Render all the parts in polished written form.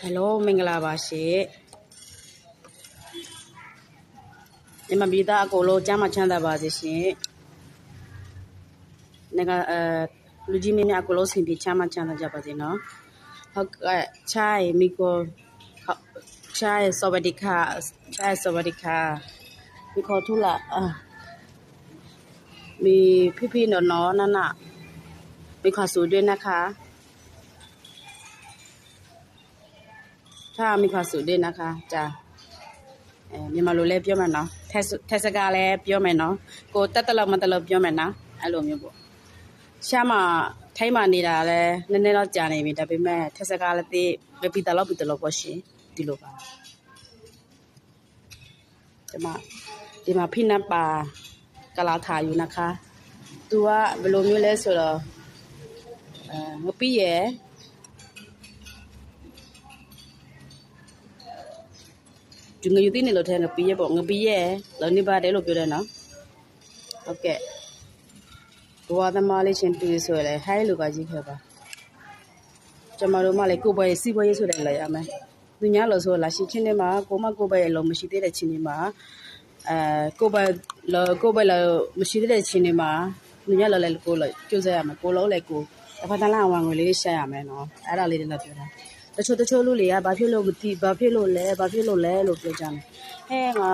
Hello မင်္ဂလာပါရှင်ညီမပြည်သားအကုန်လုံးကျမ်းမချမ်းသာပါစေရှင်လူကြီးမင်းများအကုန်လုံးဆင်ပြေချမ်းမချမ်းသာကြပါစေနော်ဟုတ်ကဲ့ချိုင်မီကိုချိုင်စวัสดีค่ะချိုင်စวัสดีค่ะมีขอทุละมีพี่ๆน้องๆนั่นน่ะมีขอสูด้วยนะคะถ้ามีความสุขด้วยนะคะจะမြန်မာလိုလဲပြောမယ်နော်ထက်စကားလဲပြောမယ်နော်ကိုတက်တလောက်မတက်လောက်ပြောမယ်နော်အဲ့လိုမျိုးပေါ့ရှားမှာထိုင်းမှာနေတာလဲနည်းနည်းတော့ကြာနေပြီဒါပေမဲ့ထက်စကားလဲသိပြီးတလောက်ပေါ့ရှင်ဒီလိုပါဒီမှာဖိနပ်ပါကလာထားอยู่นะคะသူကဘယ်လိုမျိုးလဲဆိုတော့ငပိရဲ့ဒီငယူသိနေလို့ထဲငပီးရဲ့ပေါ့ငပီးရဲ့လောနေပါတယ်လို့ပြောတယ်နော်ဟုတ်ကဲ့ဘဝသမားလေးချင်းတူဆိုရယ်ဟိုင်းလိုပါကြီးခဲ့ပါကျမတို့မှလည်းကိုယ်ပွဲစီးပွဲရေးဆိုတယ်လည်းရမယ်သူညာလို့ဆိုလာရှိချင်းတွေမှာကိုမကိုယ်ပွဲရဲ့လုံးမရှိသေးတဲ့ချင်းတွေမှာကိုယ်ပွဲမရှိသေးတဲ့ချင်းတွေမှာသူညာလို့လည်းကိုယ်လို့ကြိုးစားရမယ်ကိုလုံးလည်းကိုတစ်ဖက်တလားဝင်ငွေလေးရှာရမယ်နော်အဲ့ဒါလေးတွေလည်းပြောတာတချို့လူတွေကဘာဖြစ်လို့မသိဘာဖြစ်လို့လဲလို့ပြောကြတယ်ဟဲ့ငါ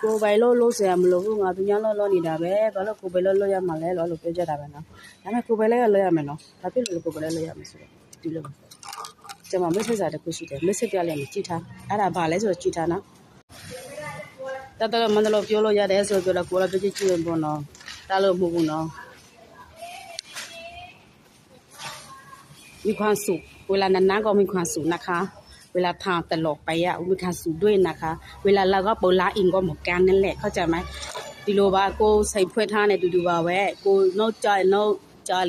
ကိုယ်ပိုင်လို့ဆရာမလို့ငါသူများလို့နေတာပဲဘာလို့ကိုယ်ပိုင်လို့ရမှာလဲလို့ပြောကြတာပဲနော်ဒါပေမဲ့ကိုယ်ပိုင်လည်းရမယ်နော်ဘာဖြစ်လို့ကိုယ်ပိုင်လည်းရမယ်ဆိုတော့ဒီလိုကျွန်မမက်ဆေ့စာတစ်ခုရှိတယ်မက်ဆေ့ပြလိုက်ရင်ကြည့်ထားအဲ့ဒါဘာလဲဆိုတော့ကြည့်ထားနော်တမန်တော်ပြောလို့ရတယ်ဆိုတော့ကိုယ်လည်းကြည့်ရင်ပေါ့နော်တားလို့မဟုတ်ဘူးနော်มีความสุขเวลานั้นก็มีความสุขนะคะเวลาทางตลอดไปมีความสุขด้วยนะคะเวลาเราก็โบราณอิงก็เหมือนกันนั่นแหละเข้าใจไหมดิโลบาโกใส่เพื่อท่าในดูบาแวะโกนอกใจเล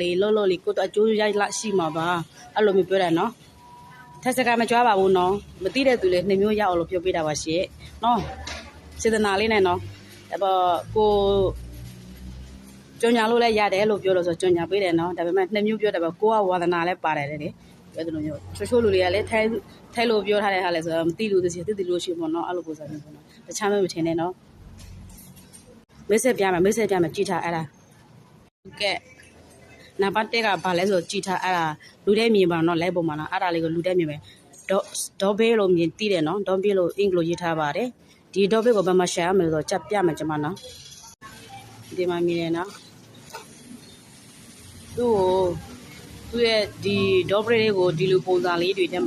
ยโลเลยโกตัวจูย้ายละชิมาบ้าอารมณ์มีเปล่าเนาะถ้าสกายมาจ้าบ่าวเนาะมาตีได้ตัวเลยในမျိုးยาวเราเพียวไปได้ว่าเช่เนาะเจตนาเลยเนาะแต่พอโกจนညာလို့လည်းရတယ်လို့ပြောလို့ဆိုကြွညာပေးတယ်နော်ဒါပေမဲ့နှစ်မျိုးပြောတယ်ပေါ့ကိုကဝါသနာလည်းပါတယ်လေပြောတယ်လို့မျိုးချိုးလူတွေကလည်းထိုင်လို့ပြောထားတဲ့ဟာလဲဆိုတော့မသိလို့သိလို့ရှိပေါ့နော်အဲ့လိုပုံစံမျိုးပေါ့နော်တခြားမျိုးမထင်နဲ့နော်မိတ်ဆက်ပြမယ်ကြည့်ထားအဲ့ဒါဟုတ်ကဲ့နံပါတ်1ကဘာလဲဆိုကြည့်ထားအဲ့ဒါလူတဲ့မြင်ပါနော်လဲပုံမှာနော်အဲ့ဒါလေးကိုလူတဲ့မြင်ပဲဒေါ်ဘေးလို့မြင်သိတယ်နော်ဒေါ်ဘေးလို့အင်္ဂလိပ်ရေးထားပါတယ်ဒီဒေါ်ဘေးကိုဘယ်မှာရှာရမလဲဆိုတော့ကြက်ပြမယ်ကျွန်မနော်ဒီမှာမြင်နေနော်သူ့ရဲ့ဒီဒေါ်ဘရေကိုဒီလိုပုံစံလေးတွေ